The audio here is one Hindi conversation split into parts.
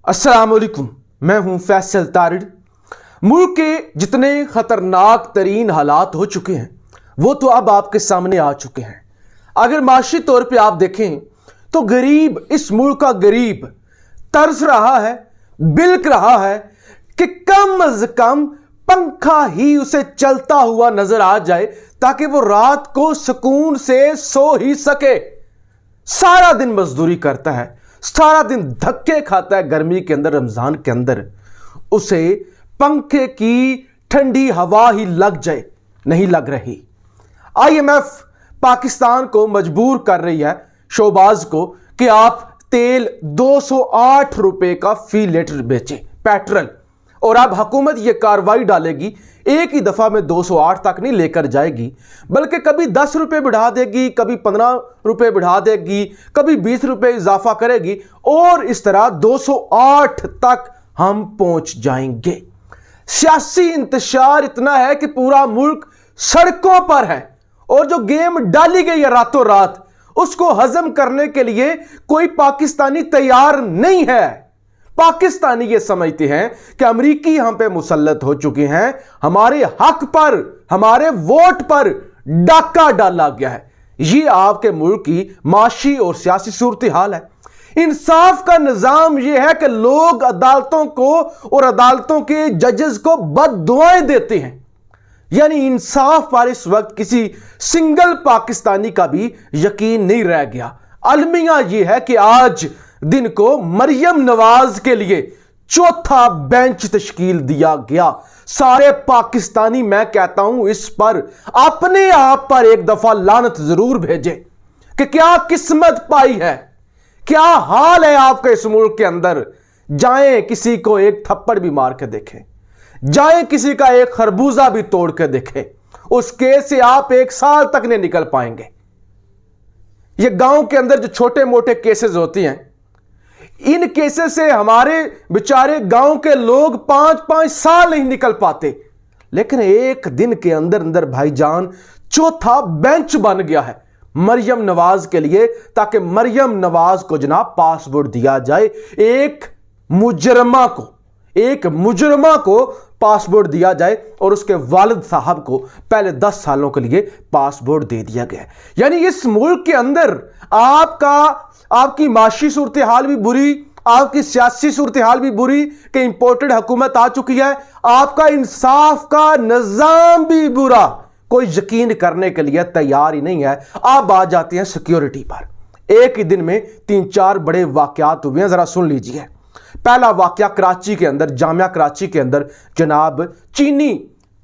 अस्सलाम वालेकुम, मैं हूं फैसल तारिड़। मुल्क के जितने खतरनाक तरीन हालात हो चुके हैं वो तो अब आपके सामने आ चुके हैं। अगर माशी तौर पे आप देखें तो गरीब, इस मुल्क का गरीब तरस रहा है, बिल्क रहा है कि कम अज कम पंखा ही उसे चलता हुआ नजर आ जाए ताकि वो रात को सुकून से सो ही सके। सारा दिन मजदूरी करता है, सारा दिन धक्के खाता है गर्मी के अंदर, रमजान के अंदर उसे पंखे की ठंडी हवा ही लग जाए, नहीं लग रही। IMF पाकिस्तान को मजबूर कर रही है, शोबाज को, कि आप तेल 208 रुपए का फी लीटर बेचें, पेट्रोल। और अब हुकूमत यह कार्रवाई डालेगी, एक ही दफा में 208 तक नहीं लेकर जाएगी, बल्कि कभी 10 रुपए बढ़ा देगी, कभी 15 रुपए बढ़ा देगी, कभी 20 रुपए इजाफा करेगी और इस तरह 208 तक हम पहुंच जाएंगे। सियासी इंतशार इतना है कि पूरा मुल्क सड़कों पर है और जो गेम डाली गई है रातों रात, उसको हजम करने के लिए कोई पाकिस्तानी तैयार नहीं है। पाकिस्तानी ये समझते हैं कि अमरीकी हम पे मुसल्लत हो चुके हैं, हमारे हक पर, हमारे वोट पर डाका डाला गया है। ये आपके मुल्क की माशी और सियासी सूरत हाल है। इंसाफ का निजाम यह है कि लोग अदालतों को और अदालतों के जजेस को बददुआएं देते हैं। यानी इंसाफ पर इस वक्त किसी सिंगल पाकिस्तानी का भी यकीन नहीं रह गया। अलमिया यह है कि आज दिन को मरियम नवाज के लिए चौथा बेंच तश्कील दिया गया। सारे पाकिस्तानी, मैं कहता हूं, इस पर अपने आप पर एक दफा लानत जरूर भेजे कि क्या किस्मत पाई है, क्या हाल है आपके इस मुल्क के अंदर। जाएं किसी को एक थप्पड़ भी मार के देखें, जाएं किसी का एक खरबूजा भी तोड़ के देखें, उस केस से आप 1 साल तक नहीं निकल पाएंगे। ये गांव के अंदर जो छोटे मोटे केसेस होती हैं, इन केसेस से हमारे बेचारे गांव के लोग 5-5 साल नहीं निकल पाते। लेकिन एक दिन के अंदर अंदर भाईजान चौथा बेंच बन गया है मरियम नवाज के लिए, ताकि मरियम नवाज को जनाब पासपोर्ट दिया जाए। एक मुजरमा को पासपोर्ट दिया जाए और उसके वालिद साहब को पहले 10 सालों के लिए पासपोर्ट दे दिया गया। यानी इस मुल्क के अंदर आपकी माशी सूरत हाल भी बुरी, आपकी सियासी सूरत हाल भी बुरी कि इंपोर्टेड हुकूमत आ चुकी है, आपका इंसाफ का निजाम भी बुरा, कोई यकीन करने के लिए तैयार ही नहीं है। अब आ जाते हैं सिक्योरिटी पर। एक ही दिन में 3-4 बड़े वाकयात हुए हैं, जरा सुन लीजिए। पहला वाकया कराची के अंदर, जामिया कराची के अंदर जनाब चीनी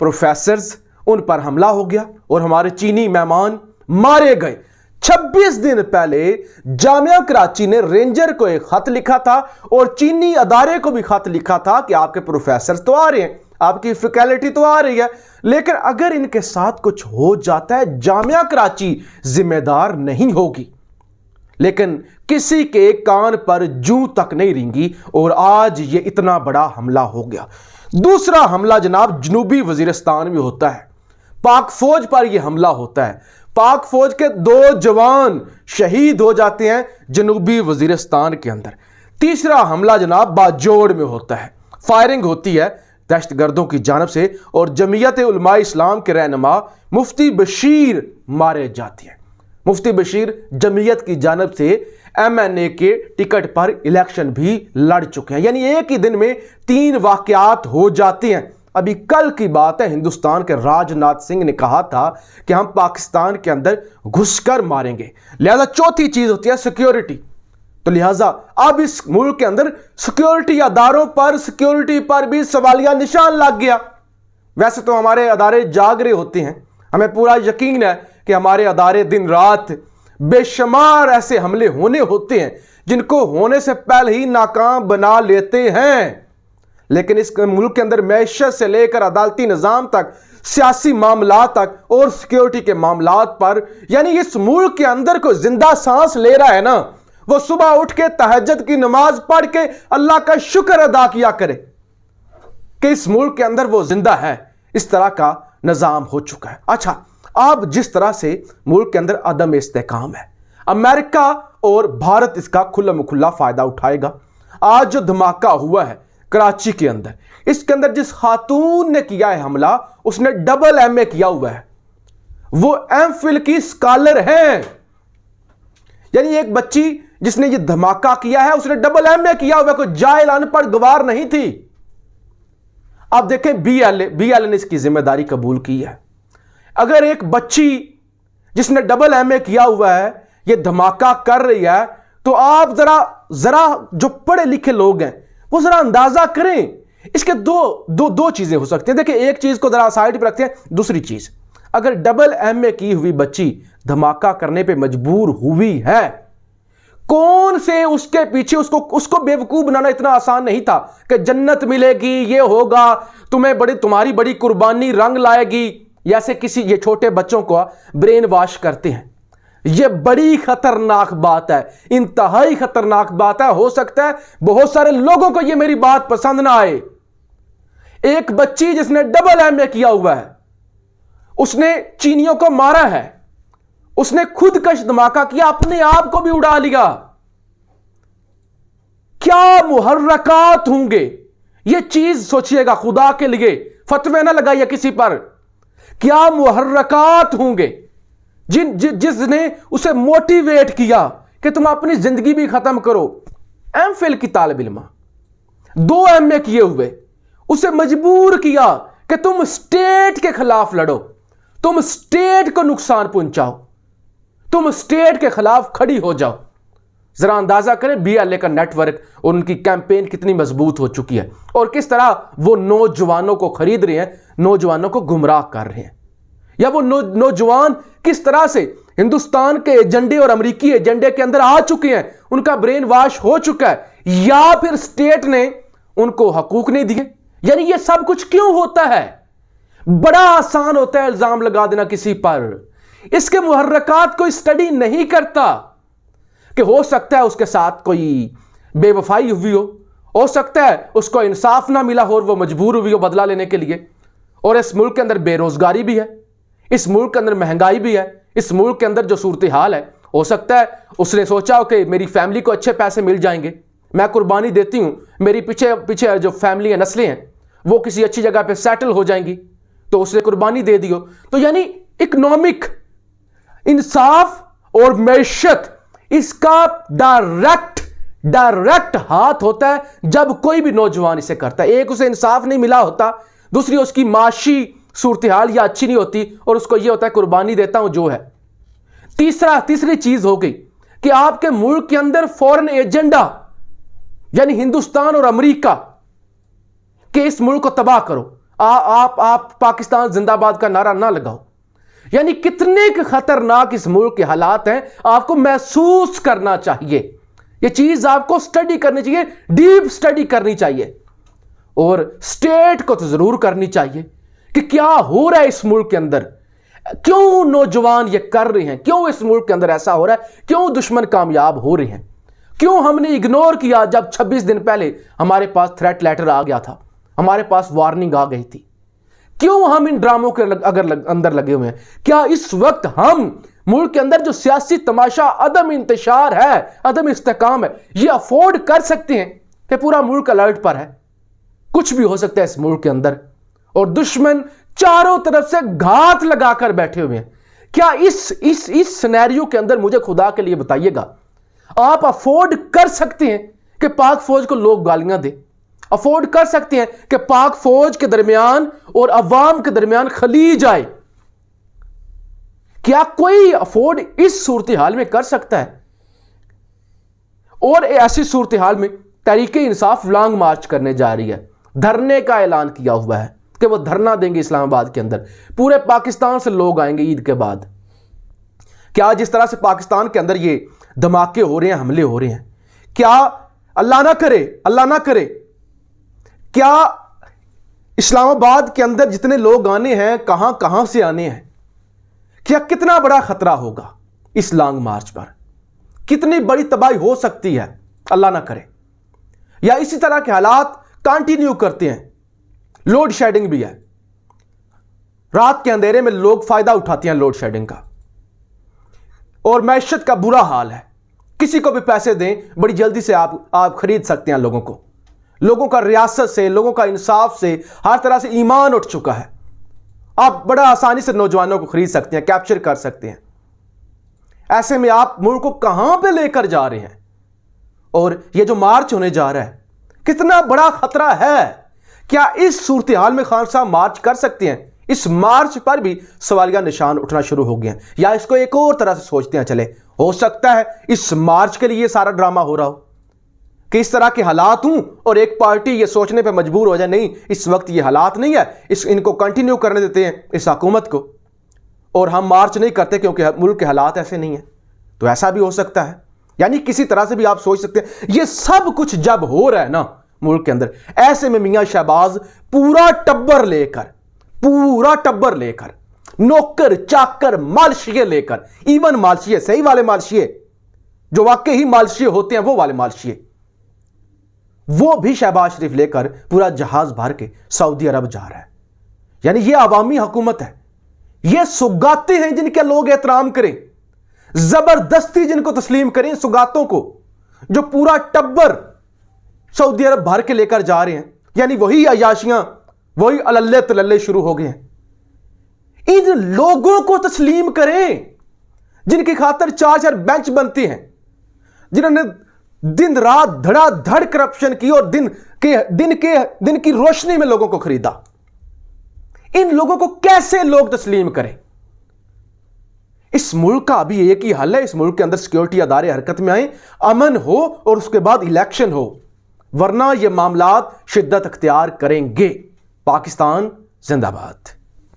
प्रोफेसर्स, उन पर हमला हो गया और हमारे चीनी मेहमान मारे गए। 26 दिन पहले जामिया कराची ने रेंजर को एक खत लिखा था और चीनी अदारे को भी खत लिखा था कि आपके प्रोफेसर तो आ रहे हैं, आपकी फैकल्टी तो आ रही है, लेकिन अगर इनके साथ कुछ हो जाता है जामिया कराची जिम्मेदार नहीं होगी। लेकिन किसी के कान पर जूं तक नहीं रेंगी और आज ये इतना बड़ा हमला हो गया। दूसरा हमला जनाब जनूबी वजीरिस्तान में होता है, पाक फौज पर यह हमला होता है। पाक फौज के 2 जवान शहीद हो जाते हैं जनूबी वजीरिस्तान के अंदर। तीसरा हमला जनाब बाजोड़ में होता है, फायरिंग होती है दहशतगर्दों की जानब से और जमीयत उलमा इस्लाम के रहनुमा मुफ्ती बशीर मारे जाते हैं। मुफ्ती बशीर जमीयत की जानब से MNA के टिकट पर इलेक्शन भी लड़ चुके हैं। यानी एक ही दिन में 3 वाकयात हो जाते हैं। अभी कल की बात है, हिंदुस्तान के राजनाथ सिंह ने कहा था कि हम पाकिस्तान के अंदर घुसकर मारेंगे। लिहाजा चौथी चीज होती है सिक्योरिटी। तो लिहाजा अब इस मुल्क के अंदर सिक्योरिटी अदारों पर, सिक्योरिटी पर भी सवालिया निशान लग गया। वैसे तो हमारे अदारे जाग रहे होते हैं, हमें पूरा यकीन है कि हमारे अदारे दिन रात बेशुमार ऐसे हमले होने होते हैं जिनको होने से पहले ही नाकाम बना लेते हैं। लेकिन इस मुल्क के अंदर मैशत से लेकर अदालती निजाम तक, सियासी मामला तक और सिक्योरिटी के मामला पर, यानी इस मुल्क के अंदर कोई जिंदा सांस ले रहा है ना, वो सुबह उठ के तहज्जुद की नमाज पढ़ के अल्लाह का शुक्र अदा किया करे कि इस मुल्क के अंदर वो जिंदा है। इस तरह का निजाम हो चुका है। अच्छा, अब जिस तरह से मुल्क के अंदर अदम इस्तेहकाम है, अमेरिका और भारत इसका खुल्ला मुखुल्ला फायदा उठाएगा। आज जो धमाका हुआ है कराची के अंदर, इसके अंदर जिस खातून ने किया है हमला, उसने डबल एमए किया हुआ है, वो एमफिल की स्कॉलर है। यानी एक बच्ची जिसने ये धमाका किया है उसने डबल एमए किया हुआ है, कोई जाहिल अनपढ़ गवार नहीं थी। आप देखें बीएलए ने इसकी जिम्मेदारी कबूल की है। अगर एक बच्ची जिसने डबल एमए किया हुआ है ये धमाका कर रही है, तो आप जरा जो पढ़े लिखे लोग हैं वो जरा अंदाजा करें। इसके दो चीजें हो सकती हैं। देखिए, एक चीज को जरा साइड पर रखते हैं। दूसरी चीज, अगर डबल एमए की हुई बच्ची धमाका करने पे मजबूर हुई है, कौन से उसके पीछे उसको बेवकूफ बनाना इतना आसान नहीं था कि जन्नत मिलेगी, ये होगा, तुम्हारी बड़ी कुर्बानी रंग लाएगी। जैसे किसी ये छोटे बच्चों को ब्रेन वॉश करते हैं। ये बड़ी खतरनाक बात है, इंतहाई खतरनाक बात है। हो सकता है बहुत सारे लोगों को ये मेरी बात पसंद ना आए। एक बच्ची जिसने डबल एमए किया हुआ है, उसने चीनियों को मारा है, उसने खुदकश धमाका किया, अपने आप को भी उड़ा लिया। क्या मुहर्रकात होंगे, ये चीज सोचिएगा खुदा के लिए, फतवे ना लगाइए किसी पर। क्या मुहर्रकात होंगे जिसने उसे मोटिवेट किया कि तुम अपनी जिंदगी भी खत्म करो। एमफिल की तालिब इल्मा 2 एमए किए हुए, उसे मजबूर किया कि तुम स्टेट के खिलाफ लड़ो, तुम स्टेट को नुकसान पहुंचाओ, तुम स्टेट के खिलाफ खड़ी हो जाओ। जरा अंदाजा करें बीएलए का नेटवर्क और उनकी कैंपेन कितनी मजबूत हो चुकी है और किस तरह वो नौजवानों को खरीद रहे हैं, नौजवानों को गुमराह कर रहे हैं। या वो नौजवान किस तरह से हिंदुस्तान के एजेंडे और अमेरिकी एजेंडे के अंदर आ चुके हैं, उनका ब्रेन वॉश हो चुका है, या फिर स्टेट ने उनको हकूक नहीं दिए। यानी ये सब कुछ क्यों होता है? बड़ा आसान होता है इल्जाम लगा देना किसी पर। इसके मुहर्रकात कोई स्टडी नहीं करता कि हो सकता है उसके साथ कोई बेवफाई हुई हो सकता है उसको इंसाफ ना मिला हो और वो मजबूर हुई हो बदला लेने के लिए। और इस मुल्क के अंदर बेरोजगारी भी है, इस मुल्क के अंदर महंगाई भी है, इस मुल्क के अंदर जो सूरत हाल है, हो सकता है उसने सोचा हो कि मेरी फैमिली को अच्छे पैसे मिल जाएंगे, मैं कुर्बानी देती हूं, मेरी पीछे जो फैमिली है, नस्लें हैं, वो किसी अच्छी जगह पे सेटल हो जाएंगी, तो उसने कुर्बानी दे दी हो। तो यानी इकोनॉमिक इंसाफ और मैशत, इसका डायरेक्ट हाथ होता है जब कोई भी नौजवान इसे करता है। एक, उसे इंसाफ नहीं मिला होता, दूसरी उसकी माशी सूरत हाल या अच्छी नहीं होती और उसको यह होता है कुर्बानी देता हूं जो है। तीसरी चीज हो गई कि आपके मुल्क के अंदर फॉरेन एजेंडा, यानी हिंदुस्तान और अमेरिका के इस मुल्क को तबाह करो, आप पाकिस्तान जिंदाबाद का नारा ना लगाओ। यानी कितने खतरनाक इस मुल्क के हालात हैं, आपको महसूस करना चाहिए। यह चीज आपको स्टडी करनी चाहिए, डीप स्टडी करनी चाहिए, और स्टेट को तो जरूर करनी चाहिए कि क्या हो रहा है इस मुल्क के अंदर, क्यों नौजवान ये कर रहे हैं, क्यों इस मुल्क के अंदर ऐसा हो रहा है, क्यों दुश्मन कामयाब हो रहे हैं, क्यों हमने इग्नोर किया जब 26 दिन पहले हमारे पास थ्रेट लेटर आ गया था, हमारे पास वार्निंग आ गई थी, क्यों हम इन ड्रामों के अंदर लगे हुए हैं। क्या इस वक्त हम मुल्क के अंदर जो सियासी तमाशा, अदम इंतशार है, अदम इस्तेकाम है, ये अफोर्ड कर सकते हैं कि पूरा मुल्क अलर्ट पर है, कुछ भी हो सकता है इस मुल्क के अंदर और दुश्मन चारों तरफ से घात लगाकर बैठे हुए हैं। क्या इस सिनेरियो के अंदर, मुझे खुदा के लिए बताइएगा, आप अफोर्ड कर सकते हैं कि पाक फौज को लोग गालियां दे, अफोर्ड कर सकते हैं कि पाक फौज के दरमियान और अवाम के दरमियान खली जाए? क्या कोई अफोर्ड इस सूरत हाल में कर सकता है? और ऐसी सूरत हाल में तहरीक इंसाफ लॉन्ग मार्च करने जा रही है, धरने का ऐलान किया हुआ है कि वो धरना देंगे इस्लामाबाद के अंदर, पूरे पाकिस्तान से लोग आएंगे ईद के बाद। क्या जिस तरह से पाकिस्तान के अंदर ये धमाके हो रहे हैं, हमले हो रहे हैं, क्या अल्लाह ना करे क्या इस्लामाबाद के अंदर जितने लोग आने हैं, कहां से आने हैं, क्या कितना बड़ा खतरा होगा इस लॉन्ग मार्च पर, कितनी बड़ी तबाही हो सकती है, अल्लाह ना करे। या इसी तरह के हालात कंटिन्यू करते हैं, लोड शेडिंग भी है, रात के अंधेरे में लोग फायदा उठाते हैं लोड शेडिंग का, और मैशत का बुरा हाल है, किसी को भी पैसे दें, बड़ी जल्दी से आप खरीद सकते हैं लोगों को। लोगों का रियासत से, लोगों का इंसाफ से हर तरह से ईमान उठ चुका है। आप बड़ा आसानी से नौजवानों को खरीद सकते हैं, कैप्चर कर सकते हैं। ऐसे में आप मुल्क को कहां पे लेकर जा रहे हैं? और ये जो मार्च होने जा रहा है, कितना बड़ा खतरा है? क्या इस सूरत हाल में खान साहब मार्च कर सकते हैं? इस मार्च पर भी सवालिया निशान उठना शुरू हो गए हैं। या इसको एक और तरह से सोचते हैं, चले हो सकता है इस मार्च के लिए ये सारा ड्रामा हो रहा हो कि इस तरह के हालात हूं और एक पार्टी ये सोचने पे मजबूर हो जाए, नहीं इस वक्त ये हालात नहीं है, इनको कंटिन्यू करने देते हैं इस हुकूमत को, और हम मार्च नहीं करते क्योंकि मुल्क के हालात ऐसे नहीं है। तो ऐसा भी हो सकता है। यानी किसी तरह से भी आप सोच सकते हैं। ये सब कुछ जब हो रहा है ना मुल्क के अंदर, ऐसे में मियां शहबाज पूरा टब्बर लेकर नौकर चाकर मालशिए लेकर, इवन मालशिए, सही वाले मालशिए जो वाकई ही मालशिए होते हैं, वो वाले मालशिए, वो भी शहबाज शरीफ लेकर पूरा जहाज भर के सऊदी अरब जा रहा है। यानी ये अवामी हुकूमत है। ये सुगाते हैं जिनके लोग एहतराम करें, जबरदस्ती जिनको तस्लीम करें, सुगातों को, जो पूरा टब्बर सऊदी अरब भर के लेकर जा रहे हैं। यानी वही अयाशियां, वही अल्ले तल्ले शुरू हो गए हैं। इन लोगों को तस्लीम करें जिनकी खातर 4-4 बेंच बनती हैं, जिन्होंने दिन रात धड़ाधड़ करप्शन की और दिन की रोशनी में लोगों को खरीदा। इन लोगों को कैसे लोग तस्लीम करें? इस मुल्क का अभी एक ही हल है, इस मुल्क के अंदर सिक्योरिटी अदारे हरकत में आए, अमन हो और उसके बाद इलेक्शन हो, वरना यह मामलात शिद्दत अख्तियार करेंगे। पाकिस्तान जिंदाबाद।